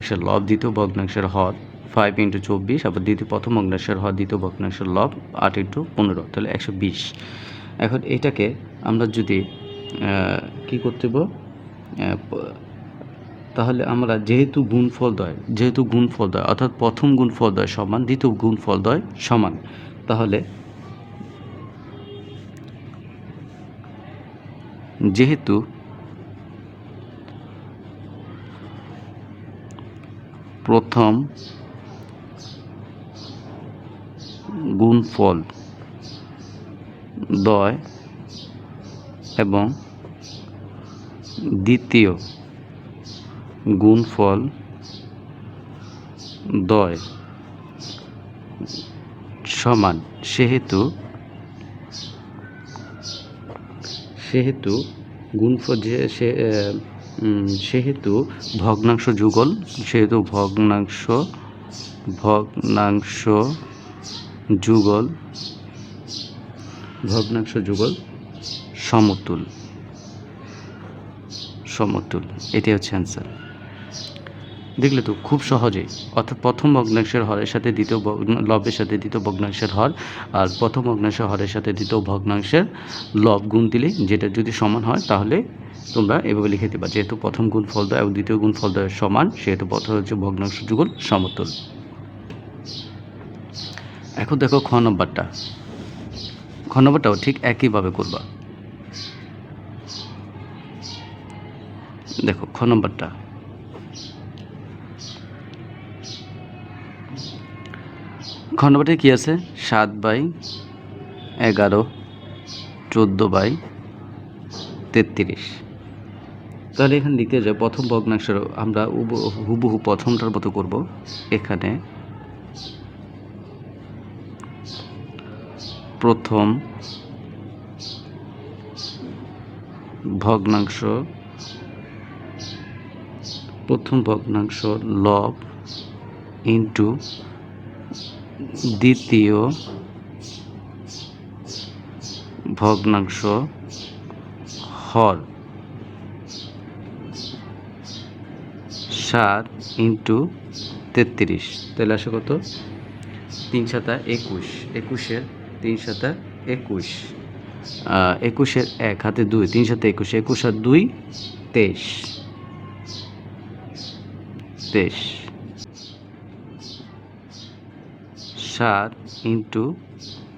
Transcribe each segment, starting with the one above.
ভগ্নাংশের লব দ্বিতীয় ভগ্নাংশের হর 5 × 24, আবার প্রথম ভগ্নাংশের হর দ্বিতীয় ভগ্নাংশের লব 8 × 15, তাহলে 120। এখন এটাকে আমরা যদি কি করতে হবে, তাহলে আমরা যেহেতু গুণফলদ্বয় অর্থাৎ প্রথম গুণফলদ্বয় সমান দ্বিতীয় গুণফলদ্বয় সমান, তাহলে যেহেতু প্রথম গুণফলদ্বয় এবং দ্বিতীয় গুণফলদ্বয় সমান, সেহেতু ভগ্নাংশ যুগল সমতুল। এটাই হচ্ছে অ্যান্সার। দেখলে তো খুব সহজেই, অর্থাৎ প্রথম ভগ্নাংশের হরের সাথে দ্বিতীয় লবের সাথে দ্বিতীয় ভগ্নাংশের হর, আর প্রথম ভগ্নাংশের হরের সাথে দ্বিতীয় ভগ্নাংশের লব গুণ দিলে যেটা যদি সমান হয়, তাহলে তোমরা এভাবে লিখে দেবা, যেহেতু প্রথম গুণফলদ্বয় এবং দ্বিতীয় গুণফলদ্বয় সমান, সেহেতু প্রথম হচ্ছে ভগ্নাংশ যুগল সমতুল। এখন দেখো খ নম্বরটাও ঠিক একইভাবে করবা। দেখো খ নম্বরটা, কি আছে, 7/11, 14/33। তাহলে এখানে লিখতে যাই প্রথম ভগ্নাংশের, আমরা হুবহু প্রথমটার মতো করব। এখানে প্রথম ভগ্নাংশ লব ইন্টু দ্বিতীয় ভগ্নাংশ হর 7 × 33, তাহলে আসে কত, 3 × 7 = 21, 21-এর 3 × 7 = 21, 21-এর 1 হাতে 2, 3 × 7 = 21, 21 আর 2 = 23, 7 ×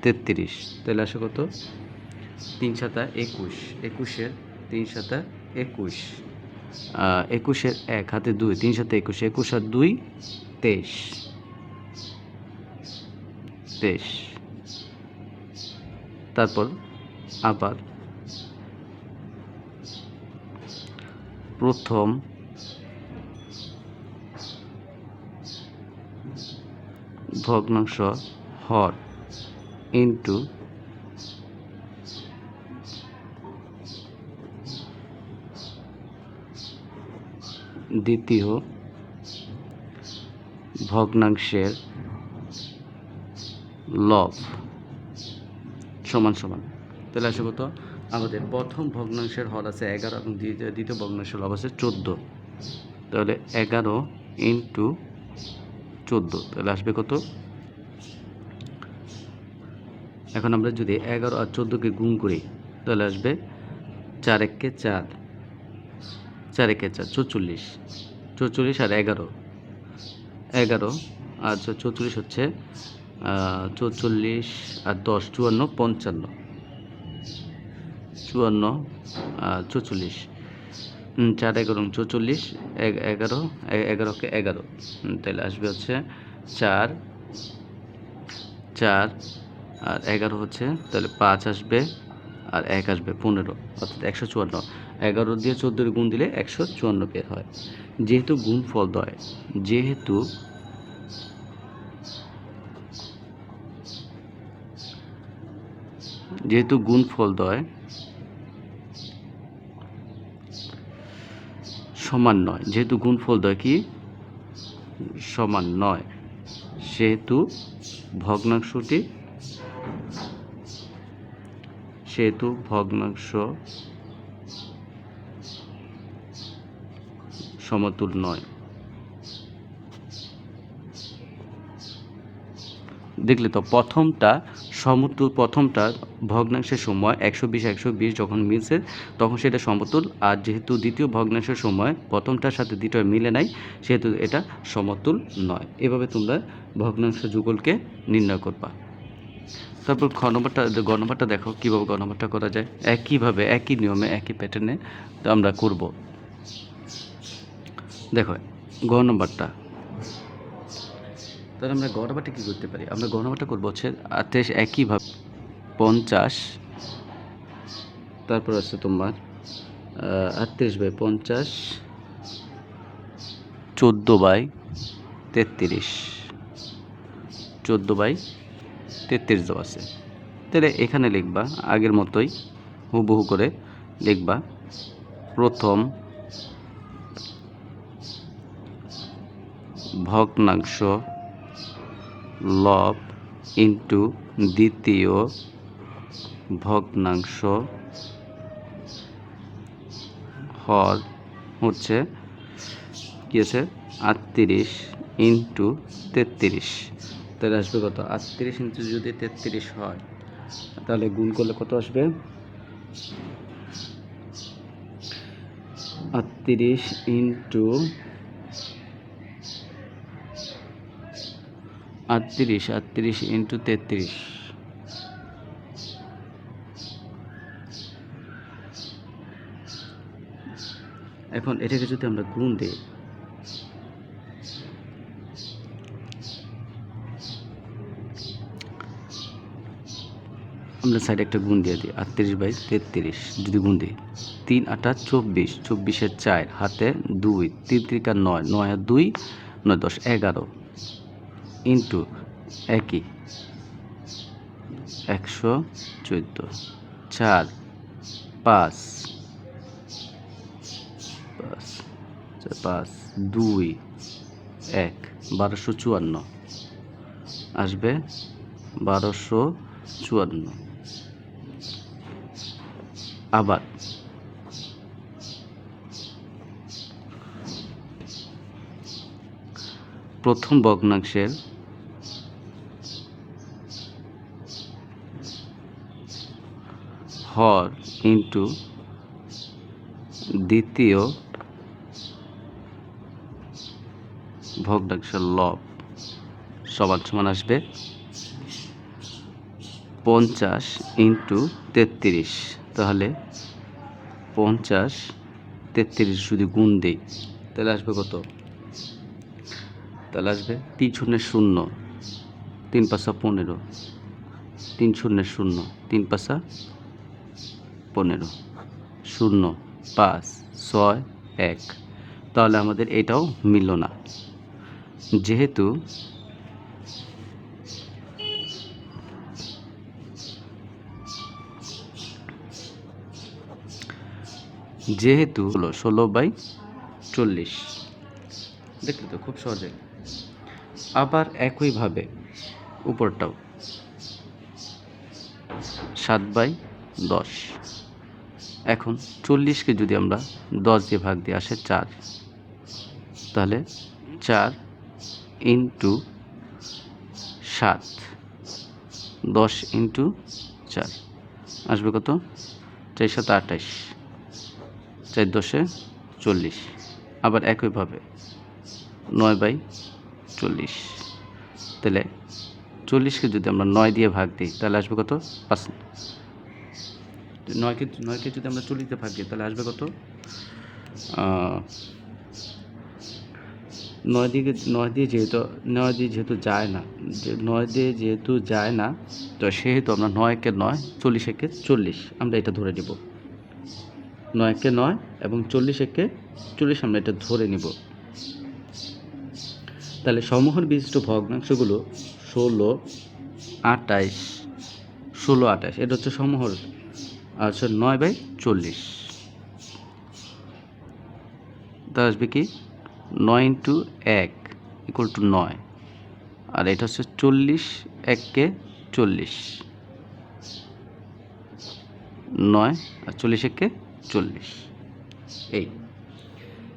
33, তাহলে আসে কত, 3 × 7 = 21, 21-এর 3 × 7 = 21, 21-এর 1 হাতে 2, 3 × 7 = 21, 21 আর 2 = 23। তারপর আবার প্রথম ভগ্নাংশ হর ইন্টু দ্বিতীয় ভগ্নাংশের লব সমান সমান, তাহলে আসে কত, আমাদের প্রথম ভগ্নাংশের হর আছে 11 এবং দ্বিতীয় ভগ্নাংশের লব আছে 14, তাহলে 11 × 14, তাহলে আসবে কত। এখন আমরা যদি 11 আর 14-কে গুণ করি, তাহলে আসবে 4 × 1 = 4, 4 × 1 = 4, 44, 44 আর 11 আর 44 হচ্ছে 44 আর 10 54, 55, 54 44, 4 11 44, 11 কে 11, তাহলে আসবে হচ্ছে 4 4 আর 11 হচ্ছে, তাহলে 5 আসবে আর 1 আসবে 15, অর্থাৎ 154। 11 দিয়ে 14 গুণ দিলে 154 বের হয়। যেহেতু গুণফলদ্বয় সমান নয়, যেহেতু গুণফলদ্বয় কি সমান নয়, সেহেতু ভগ্নাংশ সমতুল নয়। দেখলে তো প্রথমটা ভগ্নাংশের সময় 120 যখন মিলছে তখন সেটা সমতুল, আর যেহেতু দ্বিতীয় ভগ্নাংশের সময় প্রথমটার সাথে দ্বিতীয় মিলে নাই সেহেতু এটা সমতুল নয়। এভাবে তোমরা ভগ্নাংশ যুগলকে নির্ণয় করবা। তারপর গ নম্বরটা দেখো কীভাবে গ নম্বরটা করা যায়। একইভাবে একই নিয়মে একই প্যাটার্নে আমরা করব। দেখো গ নম্বরটা, তাহলে আমরা গ নম্বরটা কী করতে পারি, আমরা গ নম্বরটা করবো হচ্ছে 28 একইভাবে 50, তারপর আছে তোমার 38/50, 14/33, 14/33 দেওয়া আছে। তাহলে এখানে লিখবা আগের মতোই হুবহু করে লিখবা, প্রথম ভগ্নাংশ লব ইন্টু দ্বিতীয় ভগ্নাংশ হর হচ্ছে কি আছে 38 ইন্টু 33। তাহলে আসবে কত, 38 ইন্টু যদি 33 হয় তাহলে গুণ করলে কত আসবে, 38 ইন্টু 33। এখন এটাকে যদি আমরা গুণ দিই, আমরা সাইডে একটা গুণ দিয়ে দিই, 38/33 যদি গুণ দিই, 3 8 24, 24 4 হাতে 2, 3 3 9, 9 আর 2 9 10 11 ইন্টু একই 114, 4 5 2 1 1254 আসবে, 1254। আবার প্রথম ভগ্নাংশের হর ইন্টু দ্বিতীয় ভগ্নাংশের লব সমান আসবে 50 ইন্টু 33। তাহলে 50 33 যদি গুণ দিই তাহলে আসবে কত, তাহলে আসবে 3 0 0, 3 5 15, 3 0 0, 3 5 15, 0 5 6 1। তাহলে আমাদের এটাও মিলল না, যেহেতু হলো 16/40। দেখলে তো খুব সহজে। আবার একইভাবে উপরটাও 7/10। এখন 40কে যদি আমরা 10 দিয়ে ভাগ দিয়ে আসে 4, তাহলে 4 ইন্টু 7, 10 ইন্টু 4 আসবে কত, 4 7 28, 4 10 40। আবার একইভাবে 9/40। তাহলে 40কে যদি আমরা 9 দিয়ে ভাগ দিই তাহলে আসবে কত, 5। 9কে যদি আমরা 40 দিয়ে ভাগ দিই তাহলে আসবে কত, 9 দিয়ে যেহেতু যায় না তো সেহেতু আমরা 9 কে 9, 40 একে 40 আমরা এটা ধরে নিব। 9 কে 9 এবং 40 একে 40 আমরা এটা ধরে নিব। তাহলে সমহর বিশিষ্ট ভগ্নাংশগুলো 16 28, এটা হচ্ছে সমহর, আর হচ্ছে 9/40। তা আসবে কি 9 ইন্টু 1 ইকুয়াল টু 9, আর এটা হচ্ছে 40 1 40, 9 আর 40 1 40। এই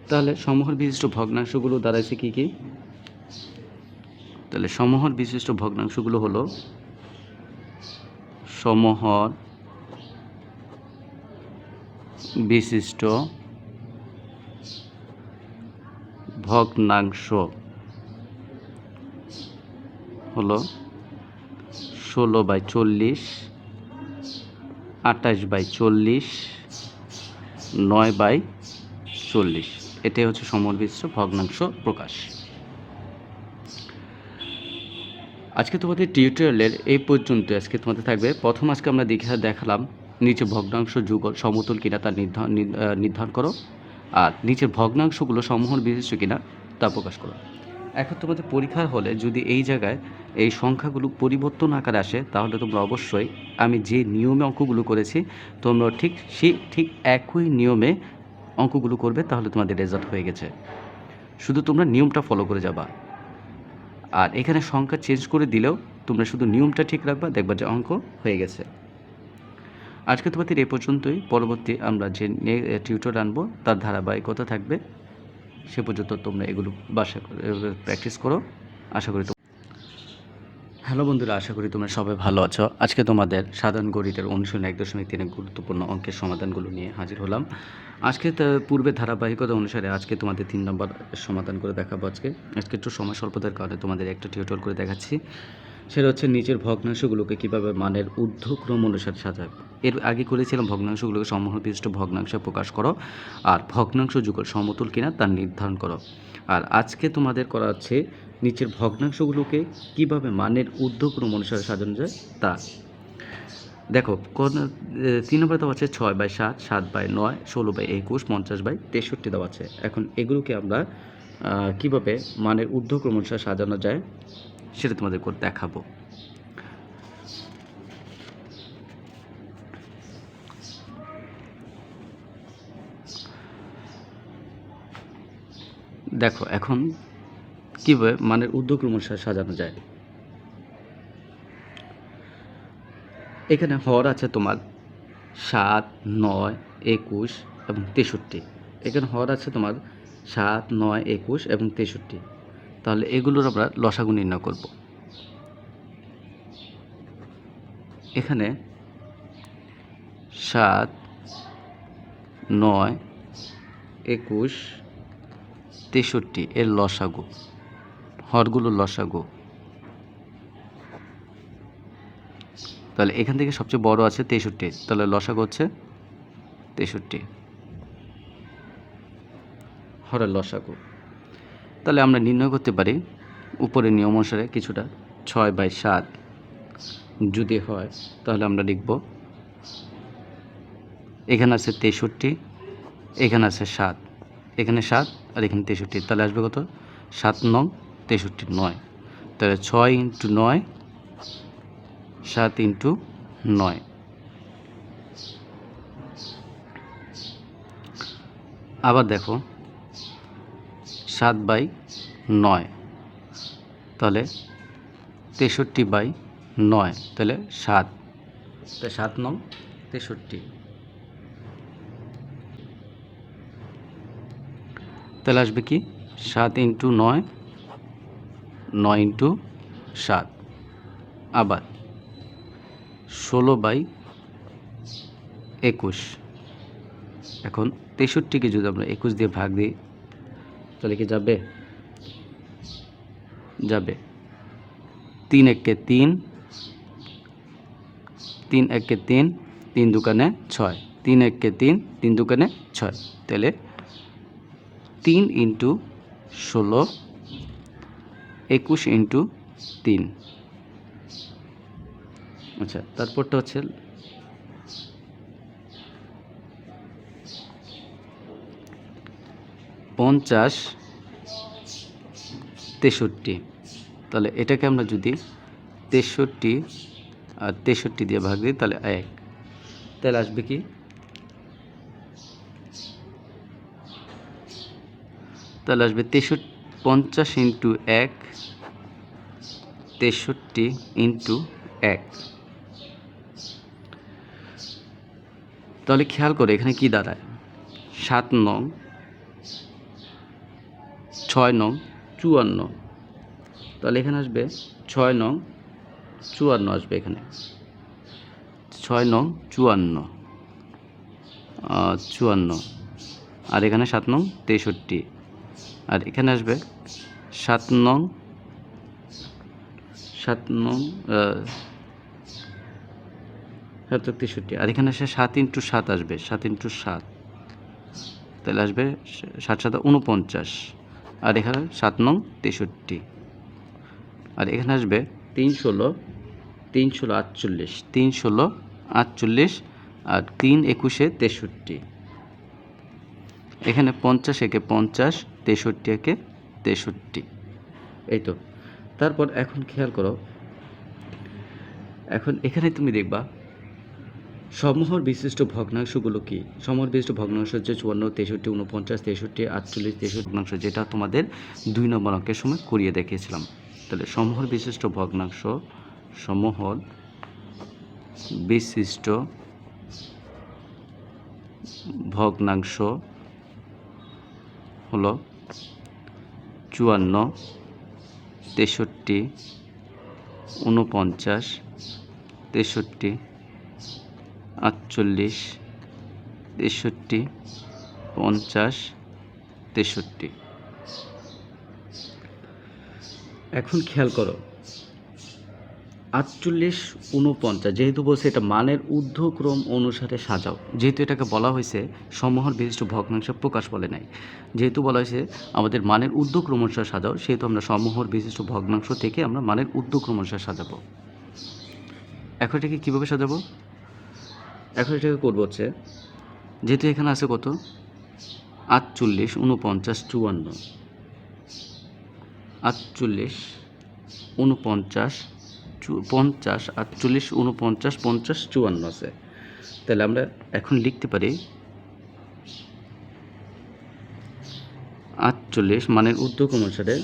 তাহলে সমহর বিশিষ্ট ভগ্নাংশগুলো দাঁড়াইছে কি কি, তাহলে সমহর বিশিষ্ট ভগ্নাংশগুলো হলো সমহর বিশিষ্ট ভগ্নাংশ হলো 16/40, 28/40, 9/40। এটাই হচ্ছে সমহর বিশিষ্ট ভগ্নাংশ প্রকাশ। আজকে তোমাদের টিউটোরিয়ালের এই পর্যন্ত আজকে তোমাদের থাকবে। প্রথম আজকে আমরা দেখালাম নিচে ভগ্নাংশ যুগল সমতুল কিনা তা নির্ধারণ করো, আর নিচের ভগ্নাংশগুলো সমহর বিশিষ্ট কিনা তা প্রকাশ করো। এখন তোমাদের পরীক্ষার হলে যদি এই জায়গায় এই সংখ্যাগুলো পরিবর্তন আকারে আসে, তাহলে তোমরা অবশ্যই আমি যে নিয়মে অঙ্কগুলো করেছি তোমরা ঠিক একই নিয়মে অঙ্কগুলো করবে, তাহলে তোমাদের রেজাল্ট হয়ে গেছে। শুধু তোমরা নিয়মটা ফলো করে যাবা, আর এখানে সংখ্যা চেঞ্জ করে দিলেও তোমরা শুধু নিয়মটা ঠিক রাখবা, দেখবা যে অঙ্ক হয়ে গেছে। আজকে তোমাদের এই পর্যন্তই। পরবর্তী আমরা যে টিউটোরিয়াল আনবো তার ধারাবাহিকতা থাকবে। সে পর্যন্ত তোমরা এগুলো বাসা প্র্যাকটিস করো। আশা করি হ্যালো বন্ধুরা, আশা করি তোমরা সবাই ভালো আছো। আজকে তোমাদের সাধারণ গণিতের অনুশীলন 1.3 গুরুত্বপূর্ণ অঙ্কের সমাধানগুলো নিয়ে হাজির হলাম। আজকে পূর্বে ধারাবাহিকতা অনুসারে আজকে তোমাদের 3 নম্বর সমাধান করে দেখাবো। আজকে একটু সময় স্বল্পতার কারণে তোমাদের একটা টিউটোরিয়াল করে দেখাচ্ছি। সেটা হচ্ছে নিচের ভগ্নাংশগুলোকে কীভাবে মানের ঊর্ধ্বক্রম অনুসারে সাজায়। এর আগে করেছিলাম ভগ্নাংশগুলোকে সমহর বিশিষ্ট ভগ্নাংশে প্রকাশ করো, আর ভগ্নাংশ যুগল সমতুল কিনা তা নির্ধারণ করো। আর আজকে তোমাদের করা হচ্ছে নিচের ভগ্নাংশগুলোকে কিভাবে মানের ঊর্ধ্বক্রম অনুসারে সাজানো যায় তা। দেখো 3 নম্বরে দেওয়া আছে 6/7, 7/9, 16/21, 50/63 দেওয়া আছে। এখন এগুলোকে আমরা কিভাবে মানের ঊর্ধ্বক্রম অনুসারে সাজানো যায় সেটা তোমাদের করে দেখাবো। দেখো এখন কীভাবে মানের ঊর্ধ্বক্রম অনুসারে সাজানো যায়। এখানে হর আছে তোমার 7, 9, 21 এবং 63। এখানে হর আছে তোমার 7, 9, 21 এবং 63। তাহলে এগুলোর আমরা লসাগু নির্ণয় করব। এখানে 7, 9, 21, 63 এর লসাগু, হরগুলোর লসাগু। তাহলে এখান থেকে সবচেয়ে বড় আছে 63, তাহলে লসাগু হচ্ছে 63, হরের লসাগু। তাহলে আমরা নির্ণয় করতে পারি উপরের নিয়ম অনুসারে কিছুটা। 6/7 যদি হয় তাহলে আমরা লিখব, এখানে আছে 63, এখানে আছে 7, এখানে 7 আর এখানে 63, তাহলে আসবে কত? 7 9 63 9। তাহলে 6 × 9, 7 × 9। আবার দেখো 7/9, তাহলে 63/9, তাহলে 7, তাহলে 7 9 63। তাহলে আসবে কি 7 × 9, 9 × 7। আবার 16/21। এখন 63কে যদি আমরা 21 দিয়ে ভাগ দিই তাহলে কি যাবে? যাবে। 3 × 1 = 3, 3 × 1 = 3, 3 × 2 = 6, 3 × 1 = 3, 3 × 2 = 6। তাহলে 3 × 16, 21 × 3। আচ্ছা, তারপরটা হচ্ছে 50 63। তাহলে এটাকে আমরা যদি 63 আর 63 দিয়ে ভাগ দিই তাহলে 1, তাহলে আসবে কি? তাহলে আসবে 50 × 1, 63 × 1। তাহলে খেয়াল করে এখানে কি দাঁড়ায়? 7 9, 6 9 54। তাহলে এখানে আসবে 6 নং 54 আসবে, এখানে 6 নং 54, 54, আর এখানে 7 নং 63, আর এখানে আসবে 7 নং 7 নং 63, আর এখানে আসে 7 × 7 আসবে, 7 × 7, তাহলে আসবে 7 7 49, আর এখানে 7 নং 63, আর এখানে আসবে 3 16 3 16 48, 3 16 48, আর 3 21 63, এখানে 50 একে 50, 63 একে 63, এই তো। তারপর এখন খেয়াল করো, এখন এখানে তুমি দেখবা সমহর বিশিষ্ট ভগ্নাংশগুলো কি। সমহর বিশিষ্ট ভগ্নাংশ হচ্ছে 54, 63, 49, 63, 48, 63 ভগ্নাংশ, যেটা তোমাদের 2 নম্বর অঙ্কের সময় করিয়ে দেখিয়েছিলাম। তাহলে সমহর বিশিষ্ট ভগ্নাংশ, সমহর বিশিষ্ট ভগ্নাংশ হলো 54, 63, 49, 63, 48, 63, 50, 63। এখন খেয়াল করো 48, 49, যেহেতু বলছে এটা মানের ঊর্ধ্বক্রম অনুসারে সাজাও, যেহেতু এটাকে বলা হয়েছে সমহর বিশিষ্ট ভগ্নাংশ প্রকাশ বলে নাই, যেহেতু বলা হয়েছে আমাদের মানের ঊর্ধ্বক্রম অনুসারে সাজাও, সেহেতু আমরা সমহর বিশিষ্ট ভগ্নাংশ থেকে আমরা মানের ঊর্ধ্বক্রম অনুসারে সাজাবো। এখন এটাকে কীভাবে সাজাবো? এখন এটাকে করবো হচ্ছে, যেহেতু এখানে আছে কত 48, 49, 54, 48, 49, 50, 48, 49, 50, 54 আছে। তাহলে আমরা এখন লিখতে পারি 48 মানের ঊর্ধ্বক্রম অনুসারে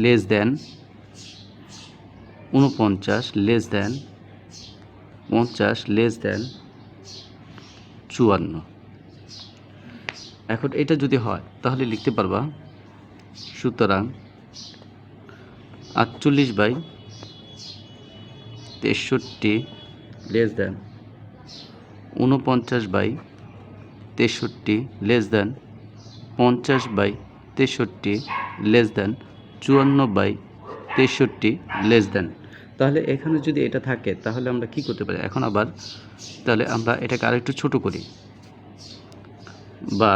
less than 49, less than 50, less than 54। এখন এটা যদি হয় তাহলে লিখতে পারবা, সুতরাং 48/63 less than 49/63 less than 50/63 less than 54/63 less than. তাহলে এখানে যদি এটা থাকে তাহলে আমরা কি করতে পারি? এখন আবার তাহলে আমরা এটাকে আরেকটু ছোট করি, বা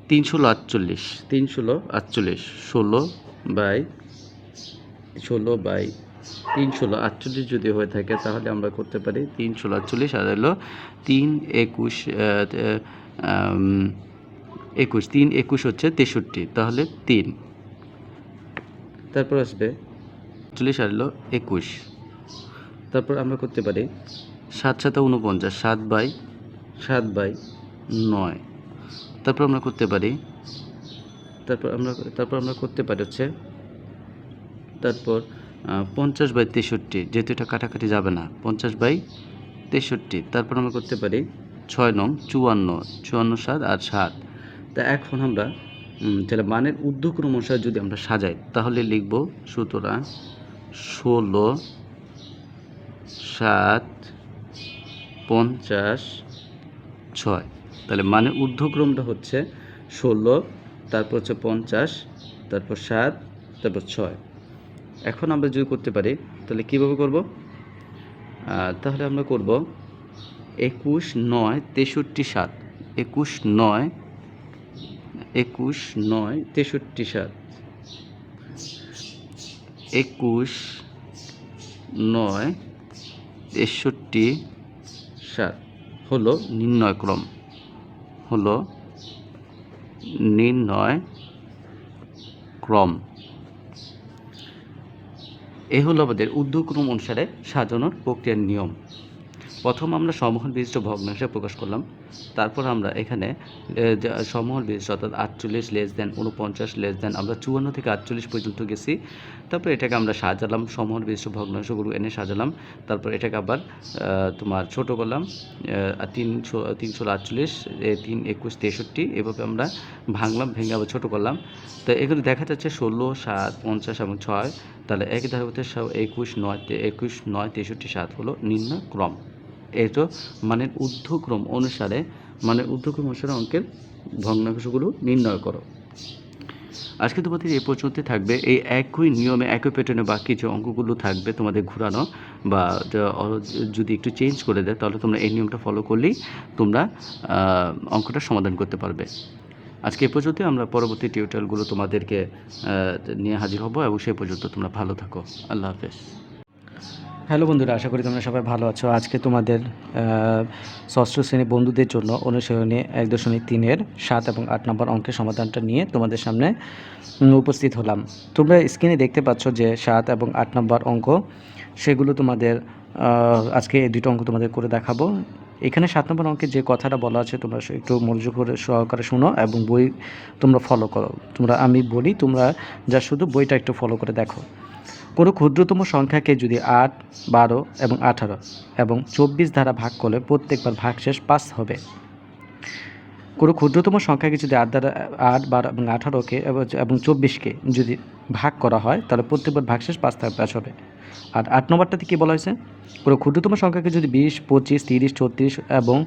3 16 48, 3 16 48, 16/3 16 48 যদি হয়ে থাকে তাহলে আমরা করতে পারি 3 16 48, আর হলো 3 21 21, 3 21 হচ্ছে 63, তাহলে 3, তারপর আসবে 40, আর হলো 21, তারপর আমরা করতে পারি 7 7 49, 7/9, তারপর আমরা করতে পারি হচ্ছে তারপর 50/63, যেহেতু এটা কাটাকাটি যাবে না, 50/63, তারপর আমরা করতে পারি 6 নং 54, 54, 7 আর 7। তা এখন আমরা তাহলে মানের ঊর্ধ্বক্রম অনুসারে যদি আমরা সাজাই তাহলে লিখব, সুতরাং 16, 7, 50, 6। তাহলে মানের ঊর্ধ্বক্রমটা হচ্ছে 16, তারপর হচ্ছে 50, তারপর 7, তারপর 6। এখন আমরা যদি করতে পারি তাহলে কীভাবে করব? তাহলে আমরা করব 21 9 63 7, 21 9 63 7, 21 9 63 7 হলো নির্ণয়ক্রম, হলো নির্ণয়ক্রম। এই হলো আমাদের ঊর্ধ্বক্রম অনুসারে সাজানোর প্রক্রিয়ার নিয়ম। প্রথম আমরা সমহর বিশিষ্ট ভগ্নাংশে প্রকাশ করলাম, তারপর আমরা এখানে সমহর বিশিষ্ট অর্থাৎ 48 লেস দেন 49 লেস দেন আমরা 54 থেকে 48 পর্যন্ত গেছি। তারপর এটাকে আমরা সাজালাম, সমহর বিশিষ্ট ভগ্নাংশগুলো এনে সাজালাম। তারপর এটাকে আবার তোমার ছোট করলাম, 348 3 21 63 এভাবে আমরা ভাঙলাম, ভেঙে আবার ছোটো করলাম। তো এগুলো দেখা যাচ্ছে 16 7 50 এবং 6। তাহলে একই ধারা 21 9 63 7 হলো নির্ণয় ক্রম। এটা মানে ঊর্ধ্বক্রম অনুসারে অঙ্কের ভগ্নাংশগুলো নির্ণয় করো। আজকে তোমাদের এই পর্যন্ত থাকবে। এই একই নিয়মে একই প্যাটার্নে বাকি যে অঙ্কগুলো থাকবে তোমাদের ঘোরানো বা যদি একটু চেঞ্জ করে দেয় তাহলে তোমরা এই নিয়মটা ফলো করলেই তোমরা অঙ্কটা সমাধান করতে পারবে। আজকে এই পর্যন্ত। আমরা পরবর্তী টিউটোরিয়ালগুলো তোমাদেরকে নিয়ে হাজির হব এবং সেই পর্যন্ত তোমরা ভালো থাকো। আল্লাহ হাফেজ। হ্যালো বন্ধুরা, আশা করি তোমরা সবাই ভালো আছো। আজকে তোমাদের ষষ্ঠ শ্রেণী বন্ধুদের জন্য অনুশীলনী 1.3-এর 7 এবং 8 নম্বর অঙ্কের সমাধানটা নিয়ে তোমাদের সামনে উপস্থিত হলাম। তোমরা স্ক্রিনে দেখতে পাচ্ছ যে 7 এবং 8 নম্বর অঙ্ক, সেগুলো তোমাদের আজকে এই দুটো অঙ্ক তোমাদের করে দেখাবো। এখানে 7 নম্বর অঙ্কে যে কথাটা বলা আছে তোমরা একটু মনোযোগ করে সহকারে শোনো এবং বই তোমরা ফলো করো। আমি বলি, তোমরা যা শুধু বইটা একটু ফলো করে দেখো। কোনো ক্ষুদ্রতম সংখ্যাকে যদি 8, 12 এবং 18 এবং 24 দ্বারা ভাগ করলে প্রত্যেকবার ভাগশেষ 5 হবে। কোনো ক্ষুদ্রতম সংখ্যাকে যদি 8, 12 এবং 18কে এবং 24কে যদি ভাগ করা হয় তাহলে প্রত্যেকবার ভাগশেষ 5 হবে। আর 8 নম্বরটাতে কী বলা হয়েছে? কোনো ক্ষুদ্রতম সংখ্যাকে যদি 20, 25, 30, 34 এবং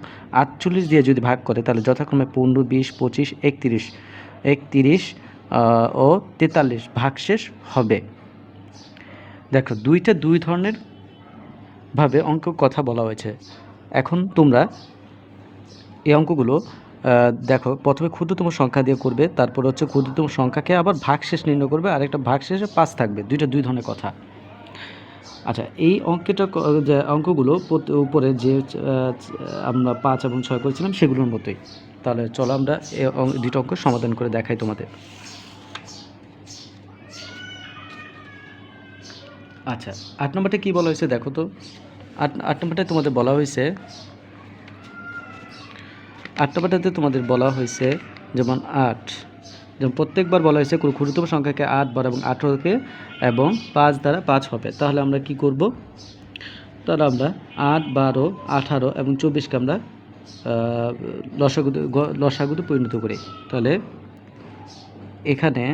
48 দিয়ে যদি ভাগ করে তাহলে যথাক্রমে 15, 20, 25, 31 ও 43 ভাগশেষ হবে। দেখো, দুই ধরনের ভাবে অঙ্ক কথা বলা হয়েছে। এখন তোমরা এই অঙ্কগুলো দেখো, প্রথমে ক্ষুদ্রতম সংখ্যা দিয়ে করবে, তারপর হচ্ছে ক্ষুদ্রতম সংখ্যাকে আবার ভাগশেষ নির্ণয় করবে, আরেকটা ভাগশেষে 5 থাকবে। দুই ধরনের কথা। আচ্ছা, এই অঙ্কগুলো উপরে যে আমরা 5 এবং 6 করেছিলাম সেগুলোর মতোই। তাহলে চলো আমরা এই দুটো অঙ্ক সমাধান করে দেখাই তোমাদের। আচ্ছা, 8 নম্বরটা কী বলা হয়েছে দেখো তো। 8 নম্বরটায় তোমাদের বলা হয়েছে, 8 নম্বরটাতে তোমাদের বলা হয়েছে যেমন 8, যেমন প্রত্যেকবার বলা হয়েছে কোনো ক্ষুদ্রতম সংখ্যাকে 8, 12 এবং 18কে এবং 5 দ্বারা 5 হবে। তাহলে আমরা কি করব? তাহলে আমরা 8, 12, 18 এবং 24কে আমরা লসাগুতে পরিণত করি। তাহলে এখানে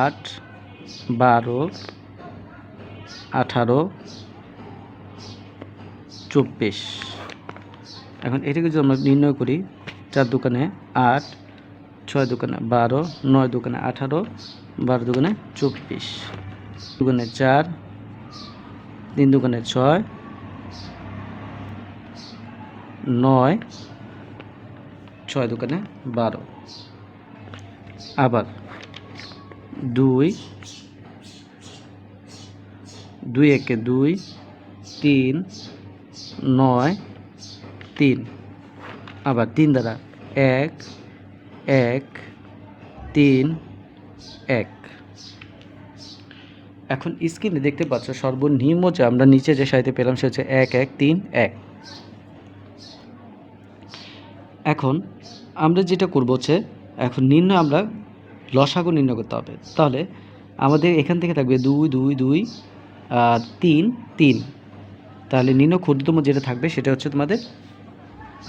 8, 12, 18, 24। এখন এটাকে যদি আমরা নির্ণয় করি, 4 দোকানে 8, 6 দোকানে 12, 9 দোকানে 18, 12 দোকানে 24, দোকানে 4, 3 দোকানে 6, 9, 6 দোকানে 12। আবার 2, 2 একে 2, 3, 9, 3। আবার 3 দ্বারা 1, 1, 3, 1। এখন স্ক্রিনে দেখতে পাচ্ছ সর্বনিম্ন যে আমরা নিচে যে সারিতে পেলাম সে হচ্ছে 1, 1, 3, 1। এখন আমরা যেটা করবো হচ্ছে, এখন আমরা লসাগু নির্ণয় করতে হবে। তাহলে আমাদের এখান থেকে থাকবে 2, 2, 2, 3, 3। তাহলে ক্ষুদ্রতম যেটা থাকবে সেটা হচ্ছে তোমাদের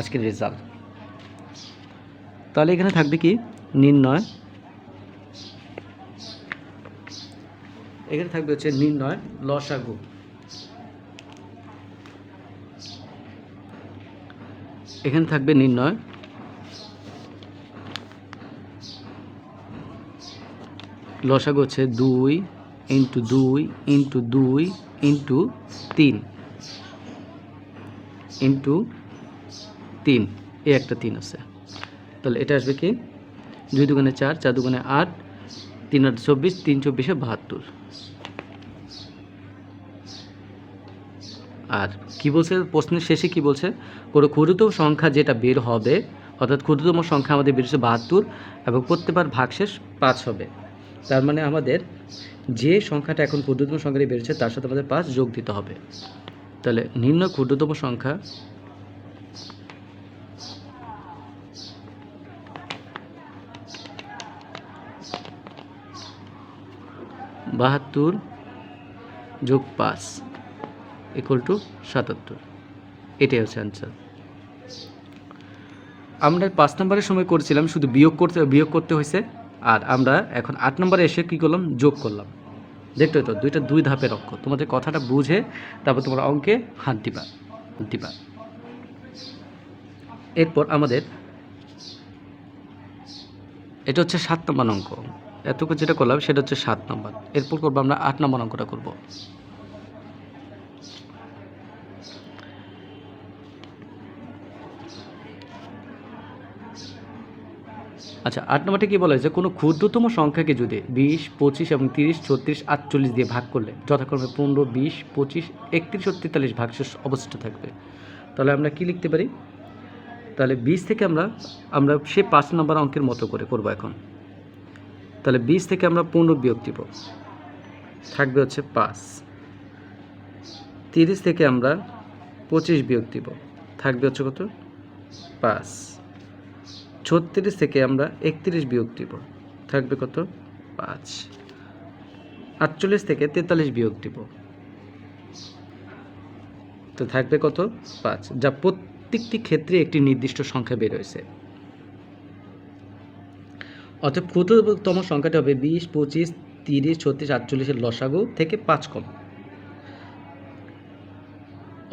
আজকের রেজাল্ট। তাহলে এখানে থাকবে কি নির্ণয়, এখানে থাকবে হচ্ছে নির্ণয় লসাগু। এখানে থাকবে নির্ণয় লসাগু হচ্ছে 2 × 2 × 2 × 3 × 3, এই একটা 3 আছে। তাহলে এটা আসবে কি 2 দুগুণে 4, 4 দুগুণে 8, 3 8 24, 3 24 72। আর কি বলছে প্রশ্নের শেষে? কি বলছে? কোনো ক্ষুদ্রতম সংখ্যা যেটা বের হবে, অর্থাৎ ক্ষুদ্রতম সংখ্যা আমাদের বের হচ্ছে 72 এবং প্রত্যেকবার ভাগশেষ 5 হবে। তার মানে আমাদের যে সংখ্যাটা এখন ক্ষুদ্রতম সংখ্যাটি বেরোচ্ছে তার সাথে আমাদের 5 যোগ দিতে হবে। তাহলে নির্ণয় ক্ষুদ্রতম সংখ্যা 72 যোগ 5 ইকুয়াল টু 77। এটাই হচ্ছে অ্যান্সার। আমরা 5 নম্বরের সময় করেছিলাম শুধু বিয়োগ করতে হয়েছে, আর আমরা এখন 8 নম্বরে এসে কী করলাম, যোগ করলাম। দেখতে তো দুইটা 2 ধাপের অঙ্ক। তোমাদের কথাটা বুঝে তারপর তোমরা অঙ্কে হাত দিবা। এরপর আমাদের এটা হচ্ছে 7 নম্বর অঙ্ক। এতটুকু যেটা করলাম সেটা হচ্ছে 7 নম্বর। এরপর করবো আমরা 8 নম্বর অঙ্কটা করব। আচ্ছা, 8 নম্বরটা কী বলা হয়েছে, কোনো ক্ষুদ্রতম সংখ্যাকে যদি 20, 25 এবং 30, 36, 48 দিয়ে ভাগ করলে যথাক্রমে 15, 20, 25, 31 ও 43 ভাগশেষ অবশিষ্ট থাকবে। তাহলে আমরা কি লিখতে পারি, তাহলে 20 থেকে আমরা সে 5 নম্বর অঙ্কের মতো করে করব এখন। তাহলে 20 থেকে আমরা 15 বিয়োগ দিব, থাকবে হচ্ছে 5। 30 থেকে আমরা 25 বিয়োগ দিব, থাকবে হচ্ছে কত, 5। 36 থেকে আমরা 31 বিয়োগ দিব, থাকবে কত, 5। 48 থেকে 43 বিয়োগ দিব, তো থাকবে কত, 5, যা প্রত্যেকটি ক্ষেত্রে একটি নির্দিষ্ট সংখ্যা বের হয়েছে। অর্থাৎ ক্ষুদ্রতম সংখ্যাটি হবে 20, 25, 30, 36, 48 লসাগু থেকে 5 কম।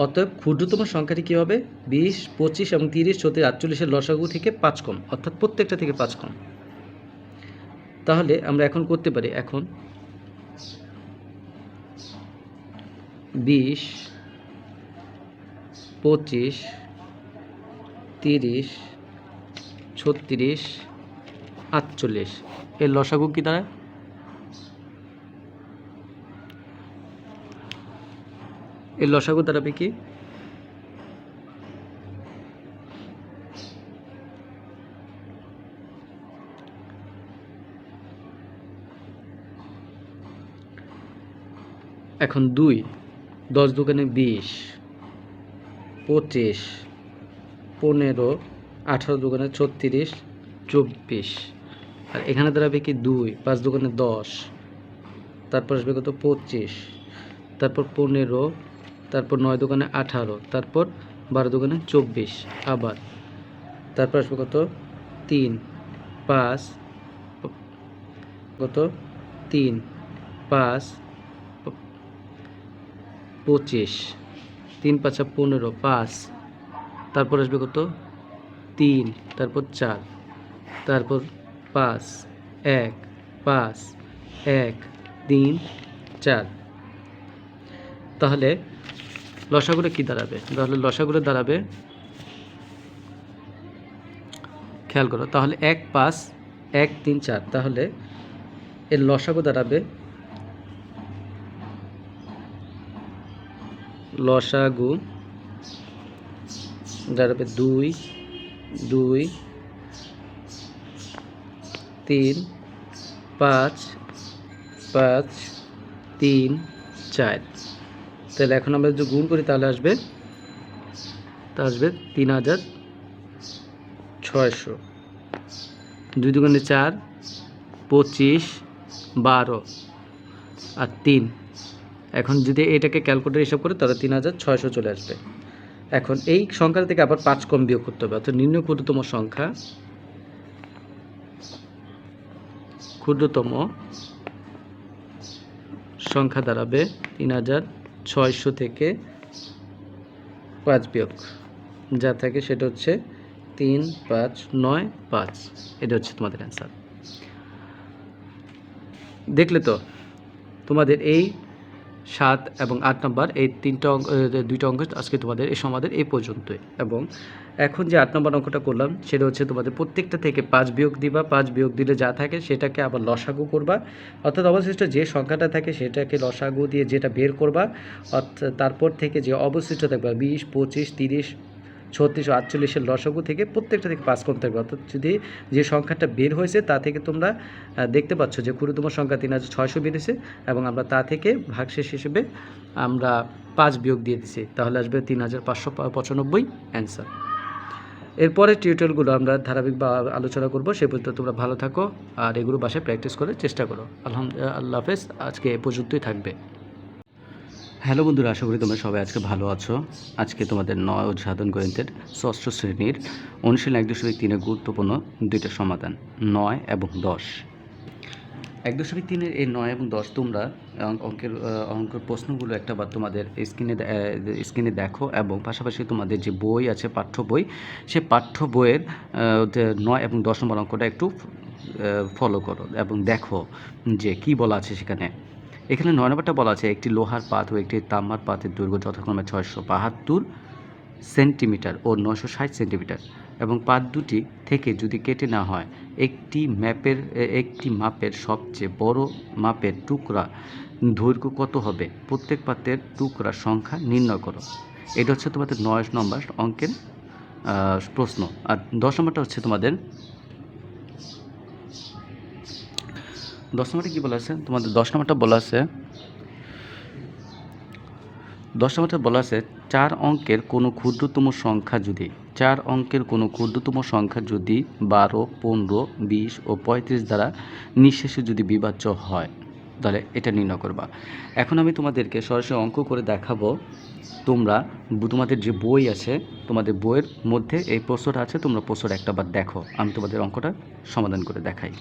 অতএব ক্ষুদ্রতম সংখ্যাটি কী হবে, 20, 25 এবং 30, 36, 48 লসাগু থেকে 5 কম, অর্থাৎ প্রত্যেকটা থেকে 5 কম। তাহলে আমরা এখন করতে পারি, এখন 20, 25, 30, 36, 48 এর লসাগু কি দাঁড়ায়, এর লসাগু দাঁড়াবে কি, এখন 2, 10 দোকানে 20, 25, 15, 18 দোকানে 36, 24, আর এখানে দাঁড়াবে কি 2, 5 দোকানে 10, তারপর আসবে কত, 25, তারপর 15, তারপর 9 দোকানে 18, তারপর 12 দোকানে 24, আবার তারপর আসবে কত, 3, 5, কত, 3, 5, 25, 3, 5, 15, 5, তারপর আসবে কত, 3, তারপর 4, তারপর 5, 1, 5, 1, 3, 4। তাহলে লসাগুলো কি দাঁড়াবে, তাহলে লসাগুলো দাঁড়াবে, খেয়াল করো, তাহলে 1, 5, 1, 3, 4, তাহলে এর লসাগু দাঁড়াবে, লসাগু দাঁড়াবে 2, 2, 3, 5, 5, 3, 4। তাহলে এখন আমরা যদি গুণ করি তাহলে আসবে 3600। 2 দুগুণে 4, 25, 12 আর 3। এখন যদি এটাকে ক্যালকুলেটর হিসাব করে তাহলে 3600 চলে আসবে। এখন এই সংখ্যা থেকে আবার 5 কম বিয়োগ করতে হবে, অর্থাৎ নিম্ন ক্ষুদ্রতম সংখ্যা দাঁড়াবে 3600 থেকে 5 বিয়োগ যা থাকে সেটা হচ্ছে 3, 5, 9, 5। এটা হচ্ছে তোমাদের অ্যান্সার। দেখলে তো তোমাদের এই 7 এবং 8 নম্বর এই দুইটা অঙ্ক আজকে তোমাদের এই সমাধান এই পর্যন্তই। এবং এখন যে 8 নম্বর অঙ্কটা করলাম সেটা হচ্ছে তোমাদের প্রত্যেকটা থেকে 5 বিয়োগ দিবা, 5 বিয়োগ দিলে যা থাকে সেটাকে আবার লসাগু করবা, অর্থাৎ অবশিষ্ট যে সংখ্যাটা থাকে সেটাকে লসাগু দিয়ে যেটা বের করবা, অর্থাৎ তারপর থেকে যে অবশিষ্ট থাকবে 20, 25, 30, 3648-এর লসাগু থেকে প্রত্যেকটা থেকে 5 কম থাকবে। অর্থাৎ যদি যে সংখ্যাটা বের হয়েছে তা থেকে তোমরা দেখতে পাচ্ছ যে ক্ষুদ্রতম সংখ্যা 3600 বেরিয়েছে এবং আমরা তা থেকে ভাগশেষ হিসেবে আমরা 5 বিয়োগ দিয়ে দিছি, তাহলে আসবে 3595 অ্যান্সার। এরপরে টিউটোরিয়ালগুলো আমরা ধারাবাহিক বা আলোচনা করব। সে পর্যন্ত তোমরা ভালো থাকো আর এগুলো বাসায় প্র্যাকটিস করার চেষ্টা করো। আল্লাহ হাফেজ। আজকে এ পর্যন্তই থাকবে। হ্যালো বন্ধুরা, আশা করি তোমরা সবাই আজকে ভালো আছো। আজকে তোমাদের 9 ও সাধারণ গণিতের 6ষ্ঠ শ্রেণীর অনুশীলন 1.3-এর গুরুত্বপূর্ণ দুইটা সমাধান 9 এবং 10। 1.3-এর এই 9 এবং 10 তোমরা অঙ্কের প্রশ্নগুলো একটাবার তোমাদের স্ক্রিনে দেখো এবং পাশাপাশি তোমাদের যে বই আছে পাঠ্য বই, সে পাঠ্য বইয়ের 9 এবং 10 নম্বর অঙ্কটা একটু ফলো করো এবং দেখো যে কি বলা আছে সেখানে। এখানে 9 নম্বরটা বলা আছে একটি লোহার পাত ও একটি তামার পাতের দৈর্ঘ্য যথাক্রমে 672 সেন্টিমিটার ও 960 সেন্টিমিটার এবং পাত দুটি থেকে যদি কেটে না হয় একটি মাপের সবচেয়ে বড় মাপের টুকরা দৈর্ঘ্য কত হবে? প্রত্যেক পাতের টুকরার সংখ্যা নির্ণয় করো। এটা হচ্ছে তোমাদের 9 নম্বর অঙ্কের প্রশ্ন। আর 10 নম্বরটা হচ্ছে তোমাদের 10 নম্বরটা কী বলা আছে? তোমাদের 10 নম্বরটা বলা আছে 10 নম্বরটা বলা আছে 4 অঙ্কের কোনো ক্ষুদ্রতম সংখ্যা যদি 12, 15, 20 ও 35 দ্বারা নিঃশেষে যদি বিভাজ্য হয় তাহলে এটা নির্ণয় করবা। এখন আমি তোমাদেরকে সরাসরি অঙ্ক করে দেখাবো। তোমাদের যে বই আছে, তোমাদের বইয়ের মধ্যে এই প্রশ্নটা আছে, তোমরা প্রশ্নটা একটাবার দেখো। আমি তোমাদের অঙ্কটা সমাধান করে দেখাই।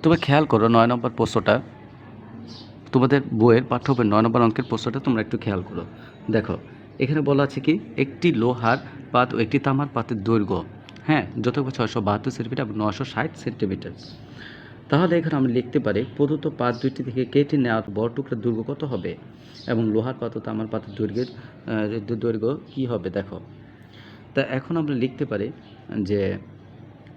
তোমরা খেয়াল করো 9 নম্বর প্রশ্নটা, তোমাদের বইয়ের পাঠ্য বইয়ের 9 নম্বর অঙ্কের প্রশ্নটা তোমরা একটু খেয়াল করো। দেখো এখানে বলা আছে কি একটি লোহার পাত ও একটি তামার পাতের দৈর্ঘ্য যথাক্রমে 672 সেন্টিমিটার এবং 960 সেন্টিমিটার। তাহলে এখানে আমরা লিখতে পারি প্রদত্ত পাত দুইটি থেকে কেটে নেওয়ার বড় টুকরার দৈর্ঘ্য কত হবে এবং লোহার পাত ও তামার পাতের দৈর্ঘ্য কী হবে। দেখো তা এখন আমরা লিখতে পারি যে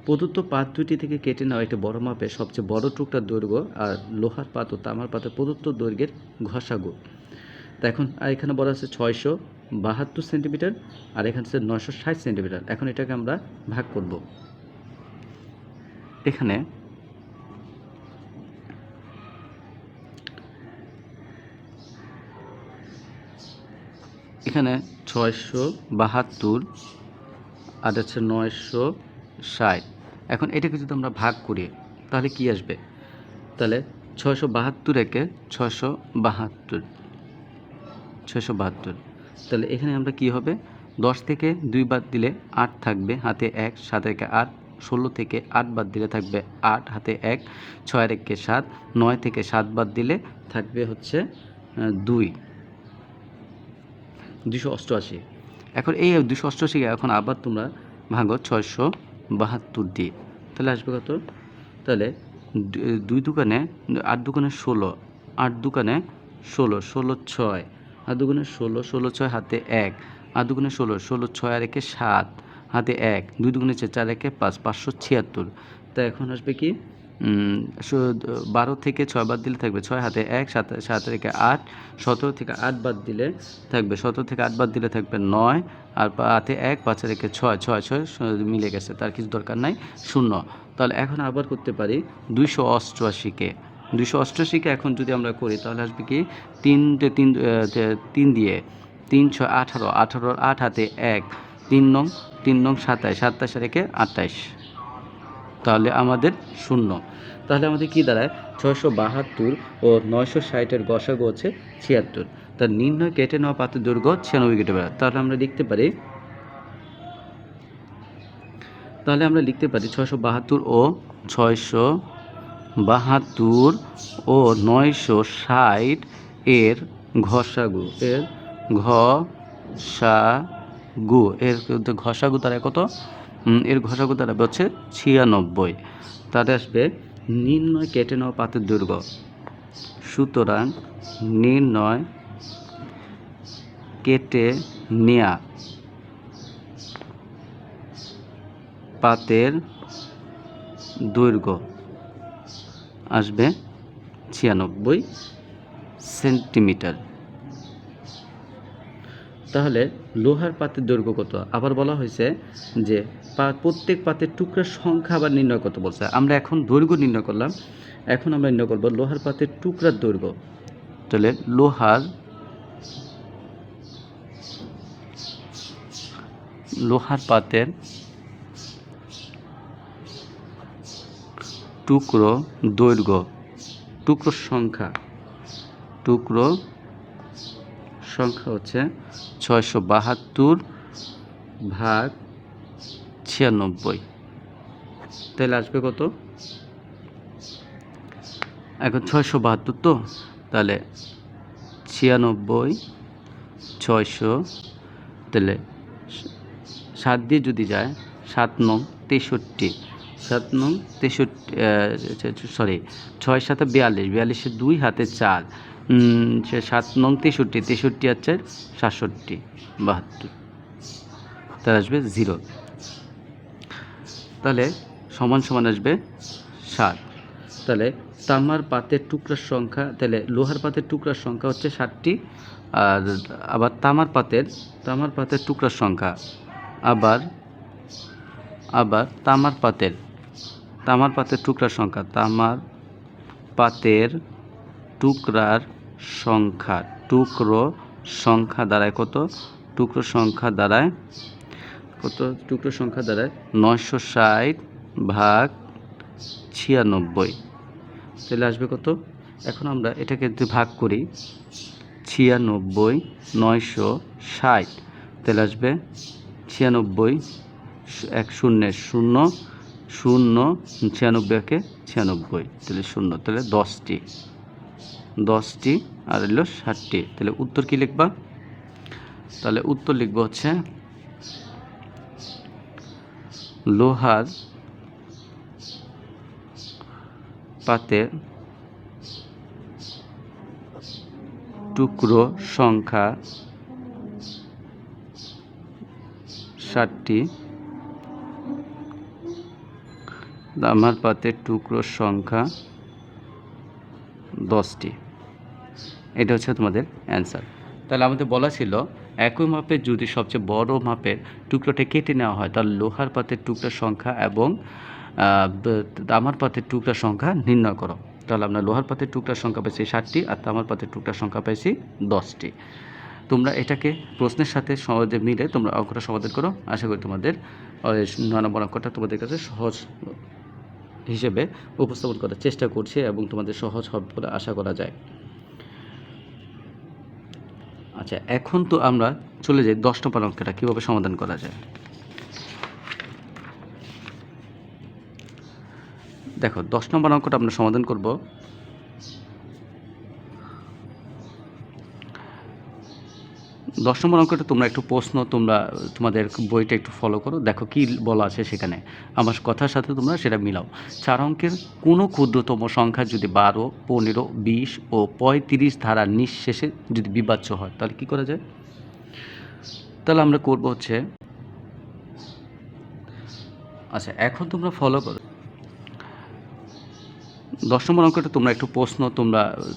প্রদত্ত পাত দুইটি থেকে কেটে নেওয়া একটি বড় মাপের সবচেয়ে বড় টুকরার দৈর্ঘ্য আর লোহার পাত ও তামার পাতের প্রদত্ত দৈর্ঘ্যের ঘষাগু। তা এখন এখানে বলা আছে 672 সেন্টিমিটার আর এখানে হচ্ছে 960 সেন্টিমিটার। এখন এটাকে আমরা ভাগ করব। এখানে 672 আর হচ্ছে 960। এখন এটাকে যদি আমরা ভাগ করি তাহলে কি আসবে? তাহলে 672 672। তাহলে এখানে আমরা কি হবে 10 থেকে 2 বাদ দিলে 8 থাকবে, হাতে 1, 7 থেকে 8, 16 থেকে 8 বাদ দিলে থাকবে 8, হাতে 1, 6 আর 1 7, 9 থেকে 7 বাদ দিলে থাকবে হচ্ছে 288। এখন এই 288 এখন আবার তোমরা ভাঙো 672 দিয়ে, তাহলে আসবে কত? তাহলে 2 দুগুণে 8 দুগুণে 16, 8 দুগুণে 16, 16 6, 8 দুগুণে 16, 16 6, হাতে 1, 8 দুগুণে 16, 16 6 আর 1 7, হাতে 1, 2 দুগুণে 4 1 5, 576। তা এখন আসবে কি 12 থেকে 6 বাদ দিলে থাকবে 6, হাতে 1, 7 থেকে 8, 17 থেকে 8 বাদ দিলে থাকবে 17 থেকে 8 বাদ দিলে থাকবে 9 আর হাতে 1, 5 আর 1 6, 6 মিলে গেছে, তার কিছু দরকার নাই, 0। তাহলে এখন আবার করতে পারি 288কে এখন যদি আমরা করি তাহলে আসবে কি 3 দিয়ে 3 6 18, 18 8, হাতে 1, 3 নং 27, 27 আর 1 28, তাহলে আমাদের 0। তাহলে আমাদের কি দাঁড়ায় 672 ও 960-এর গসাগু হচ্ছে 76। তার নির্ণয় কেটে নেওয়া পাতের দৈর্ঘ্য 96 কেটে বেড়া। তাহলে আমরা লিখতে পারি 672 ও 960 এর ঘষাগু ঘষাগু তারা কত? এর ঘষাগু তারা হচ্ছে 96। তাহলে আসবে নির্ণয় কেটে নেওয়া পাতের দৈর্ঘ্য। সুতরাং নির্ণয় কেটে নেওয়া পাতের দৈর্ঘ্য আসবে 96 সেন্টিমিটার। তাহলে লোহার পাতের দৈর্ঘ্য কত? আবার বলা হয়েছে যে প্রত্যেক পাতের টুকরার সংখ্যা আবার নির্ণয় করতে বলছে। আমরা এখন দৈর্ঘ্য নির্ণয় করলাম, এখন আমরা নির্ণয় করব লোহার পাতের টুকরার দৈর্ঘ্য। তাহলে লোহার পাতের টুকরো দৈর্ঘ্য, টুকরোর সংখ্যা হচ্ছে 672 ভাগ 96। তাহলে আসবে কত? এখন 672 তো, তাহলে 96 600, তাহলে 7 দিয়ে যদি যায় 7 নং 63, 7 নং 63, সরি 6 7 42, 42 2 হাতে 4, 7 নং 63, 63 আছে 67 72, তাহলে আসবে 0। তাহলে সমান সমান আসবে 7। তাহলে তামার পাতের টুকরার সংখ্যা, তাহলে লোহার পাতের টুকরার সংখ্যা হচ্ছে 7টি, আর আবার তামার পাতের টুকরার সংখ্যা, আবার তামার পাতের টুকরার সংখ্যা, তামার পাতের টুকরার সংখ্যা, টুকরো সংখ্যা দাঁড়ায় কত? টুকরো সংখ্যা দাঁড়ায় 960 ভাগ 96। তাহলে আসবে কত? এখন আমরা এটাকে যদি ভাগ করি 96 960, তাহলে আসবে 96 1 0 0 0 96 একে 96, তাহলে 0, তাহলে 10টি আর হলো 60টি। তাহলে উত্তর কি লিখবা? তাহলে উত্তর লিখবো হচ্ছে লোহার পাতের টুকরো সংখ্যা 60টি, তামার পাতের টুকরো সংখ্যা 10টি। এটা হচ্ছে তোমাদের অ্যান্সার। তাহলে আমাদের বলা ছিল একই মাপের যদি সবচেয়ে বড় মাপের টুকরোটা কেটে নেওয়া হয়, তাহলে লোহার পাতের টুকরার সংখ্যা এবং তামার পাতের টুকরার সংখ্যা নির্ণয় করো। তাহলে আমরা লোহার পাতের টুকরার সংখ্যা পেয়েছি 60টি আর তামার পাতের টুকরার সংখ্যা পেয়েছি 10টি। তোমরা এটাকে প্রশ্নের সাথে সহজে মিলে তোমরা অঙ্কটা সমাধান করো। আশা করি তোমাদের 9 নম্বর অঙ্কটা তোমাদের কাছে সহজ হিসেবে উপস্থাপন করার চেষ্টা করছি এবং তোমাদের সহজ হবে বলে আশা করা যায়। আচ্ছা, এখন তো আমরা চলে যাই 10 নম্বর অঙ্কটা কীভাবে সমাধান করা যায়। দেখো 10 নম্বর অঙ্কটা আমরা সমাধান করব। দশ নম্বর অঙ্কটা তোমরা একটু প্রশ্ন তোমাদের বইটা একটু ফলো করো, দেখো কি বলা আছে সেখানে, আমার কথার সাথে তোমরা সেটা মিলাও। 4 অঙ্কের কোনো ক্ষুদ্রতম সংখ্যা যদি 12, 15, 20 ও 35 ধারা নিঃশেষে যদি বিভাজ্য হয়, তাহলে কি করা যায়? তাহলে আমরা করব হচ্ছে, আচ্ছা এখন তোমরা ফলো করো 10 নম্বর অঙ্কটা তোমরা একটু প্রশ্ন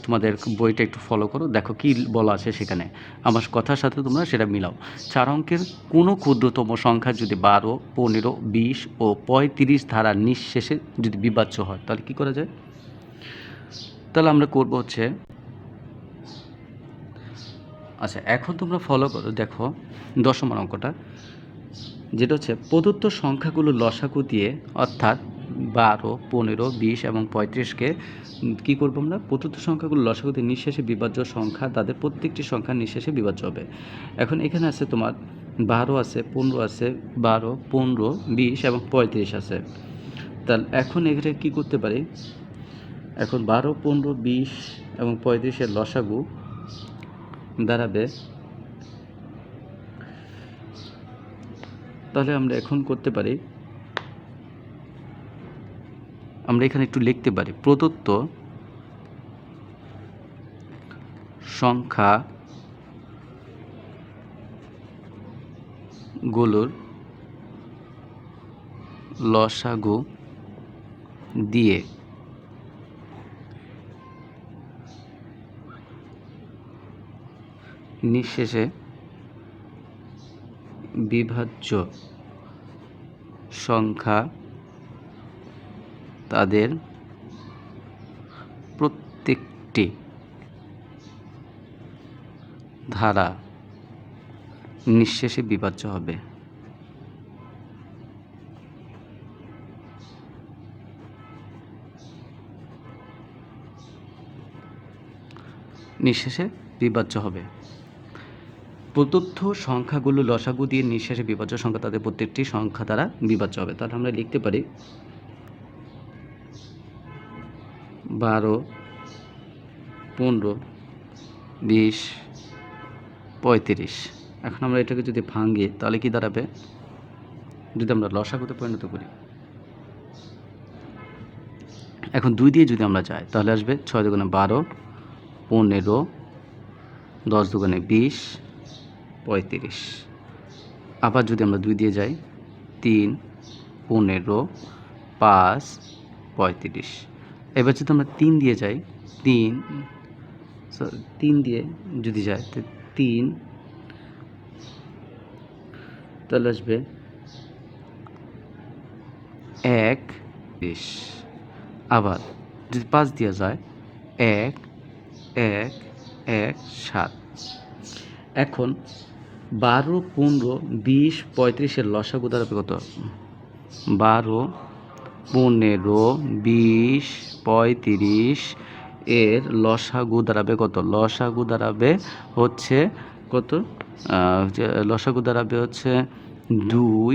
তোমাদের বইটা একটু ফলো করো, দেখো কি বলা আছে সেখানে, আমার কথার সাথে তোমরা সেটা মিলাও। 4 অঙ্কের কোনো ক্ষুদ্রতম সংখ্যা যদি 12, 15, 20 ও 35 ধারা নিঃশেষে যদি বিভাজ্য হয়, তাহলে কি করা যায়? তাহলে আমরা করব হচ্ছে, আচ্ছা এখন তোমরা ফলো করো, দেখো 10 নম্বর অঙ্কটা যেটা হচ্ছে প্রদত্ত সংখ্যাগুলো লসাগু দিয়ে, অর্থাৎ 12, 15, 20 এবং 35কে কী করবো আমরা? প্রদত্ত সংখ্যাগুলো লসাগু দিয়ে নিঃশেষে বিভাজ্য সংখ্যা, তাদের প্রত্যেকটি সংখ্যা নিঃশেষে বিভাজ্য হবে। এখন এখানে আছে তোমার 12 আছে, 15 আছে, 12, 15, 20 এবং 35 আছে। তাহলে এখন এখানে কী করতে পারি? এখন 12, 15, 20 এবং 35-এর লসাগু দাঁড়াবে, তাহলে আমরা এখন করতে পারি, আমরা এখানে একটু লিখতে পারি প্রদত্ত সংখ্যাগুলোর লসাগু দিয়ে নিঃশেষে বিভাজ্য সংখ্যা তাদের প্রত্যেকটি ধারা নিঃশেষে বিভাজ্য হবে। নিঃশেষে বিভাজ্য হবে। প্রদত্ত সংখ্যাগুলো লসাগু দিয়ে নিঃশেষে বিভাজ্য সংখ্যা তাদের প্রত্যেকটি সংখ্যা দ্বারা বিভাজ্য হবে। তাহলে আমরা লিখতে পারি 12, 15, 20, 35। এখন আমরা এটাকে যদি ভাঙি তাহলে কি দাঁড়াবে? যদি আমরা লসাগুতে পরিণত করি, এখন 2 দিয়ে যদি আমরা যাই তাহলে আসবে 6 দুগুণে 12, 15, 10 দুগুণে 20, 35। আবার যদি আমরা 2 দিয়ে যাই 3, 15, 5, 35। এবার যদি আমরা 3 দিয়ে যাই, 3 দিয়ে যদি যাই তো 3, তাহলে আসবে 1, 20। আবার যদি 5 দিয়ে যায় 1, 1, 1, 7। এখন 12, 15, 20, 35-এর লসাগু দাঁড়াবে কত? 12, 15, 20, 35 এর লসাগু দাঁড়াবে কত? লসাগু দাঁড়াবে হচ্ছে কত? লসাগু দাঁড়াবে হচ্ছে 2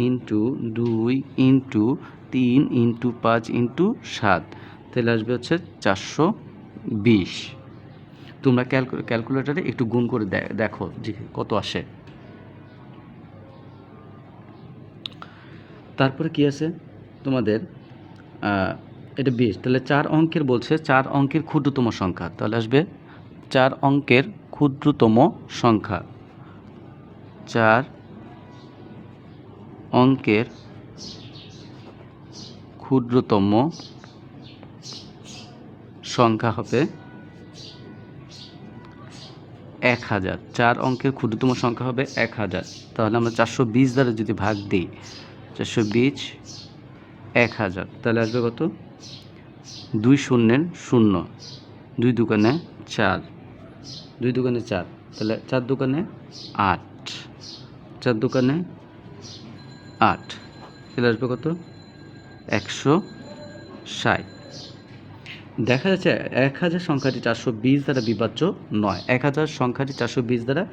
ইন্টু 2 ইন্টু 3 ইন্টু 5 ইন্টু 7। তাহলে আসবে হচ্ছে 420। তোমরা ক্যালকুলেটারে একটু গুণ করে দেখো যে কত আসে। তারপরে কি আছে তোমাদের? এটা 20। তাহলে 4 অঙ্কের বলছে, 4 অঙ্কের ক্ষুদ্রতম সংখ্যা। তাহলে আসবে 4 অঙ্কের ক্ষুদ্রতম সংখ্যা। 4 অঙ্কের ক্ষুদ্রতম সংখ্যা হবে 1000। 4 অঙ্কের ক্ষুদ্রতম সংখ্যা হবে 1000। তাহলে আমরা 420 দ্বারা যদি ভাগ দিই, 420 1000, তাহলে আসবে কত? 2 শূন্যের 0, 2 দুগুণে 4, 2 দুগুণে 4, তাহলে 4 দুগুণে 8, 4 দুগুণে 8, তাহলে আসবে কত? 160। দেখা যাচ্ছে 1000 সংখ্যাটি 420 দ্বারা বিভাজ্য নয়। 1000 সংখ্যাটি 420 দ্বারা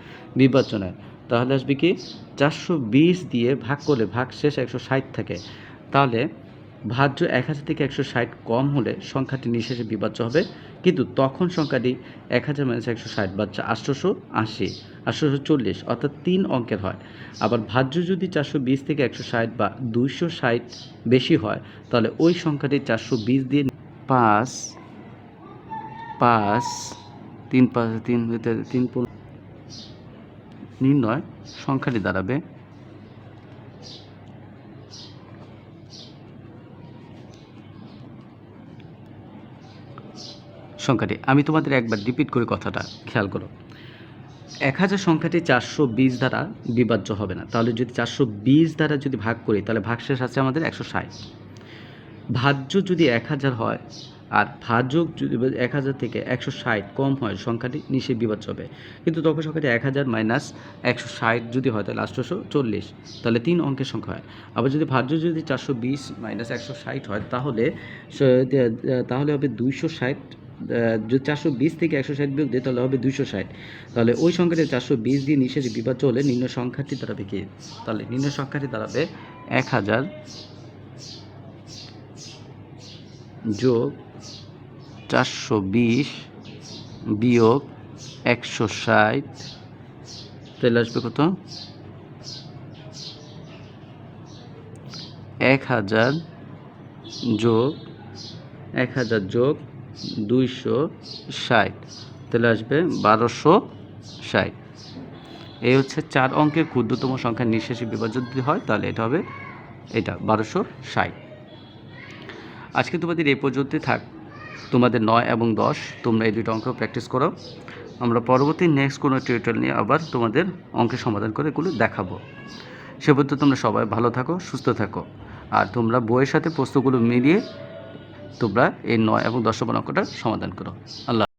বিভাজ্য নয়। তাহলে আসবে কি? 420 দিয়ে ভাগ করলে ভাগশেষ 160 থাকে। তাহলে ভাজ্য 1000 থেকে 160 কম হলে সংখ্যাটি নিঃশেষে বিভাজ্য হবে, কিন্তু তখন সংখ্যাটি 1000 - 160 বা 880, 840 অর্থাৎ 3 অঙ্কের হয়। আবার ভাজ্য যদি 420 থেকে 160 বা 260 বেশি হয়, তাহলে ওই সংখ্যাটি 420 দিয়ে 5, 3, 5, 3 নির্ণয় সংখ্যাটি দাঁড়াবে সংখ্যাটি। আমি তোমাদের একবার রিপিট করে কথাটা খেয়াল করো। 1000 সংখ্যাটি 420 দ্বারা বিভাজ্য হবে না। তাহলে যদি 420 দ্বারা যদি ভাগ করি তাহলে ভাগশেষ আছে আমাদের 160। ভাজ্য যদি 1000 হয় আর ভাজক যদি 1000 থেকে 160 কম হয়, সংখ্যাটি নিঃশেষে বিভাজ্য হবে, কিন্তু তখন সংখ্যাটি 1000 - 160 যদি হয় তাহলে 840, তাহলে 3 অঙ্কের সংখ্যা হয়। আবার যদি ভাজ্য যদি 420 - 160 হয় তাহলে হবে 260। যদি 420 থেকে 160 বিয়োগ দিই তাহলে হবে 260। তাহলে ওই সংখ্যাটি 420 দিয়ে নিঃশেষে বিভাজ্য হলে নিম্ন সংখ্যাটি দাঁড়াবে কি? তাহলে নিম্ন সংখ্যাটি দাঁড়াবে 1000 যোগ 420 বিয়োগ 160, তাহলে আসবে কত? 1000 যোগ 260, তাহলে আসবে 1260। এই হচ্ছে 4 অঙ্কের ক্ষুদ্রতম সংখ্যা নিঃশেষে বিভাজ্য যদি হয় তাহলে এটা হবে 1260। আজকে তোমাদের এই পর্যন্তই থাক। তোমাদের 9 এবং 10 তোমরা এই দুটো অঙ্ক প্র্যাকটিস করো। আমরা পরবর্তী নেক্সট কোনো টিউটোরিয়াল নিয়ে আবার তোমাদের অঙ্কের সমাধান করে এগুলো দেখাবো। সে পর্যন্ত তোমরা সবাই ভালো থাকো, সুস্থ থাকো, আর তোমরা বইয়ের সাথে প্রশ্নগুলো মিলিয়ে তোমরা এই 9 এবং 10 নম্বর অঙ্কটা সমাধান করো। আল্লাহ।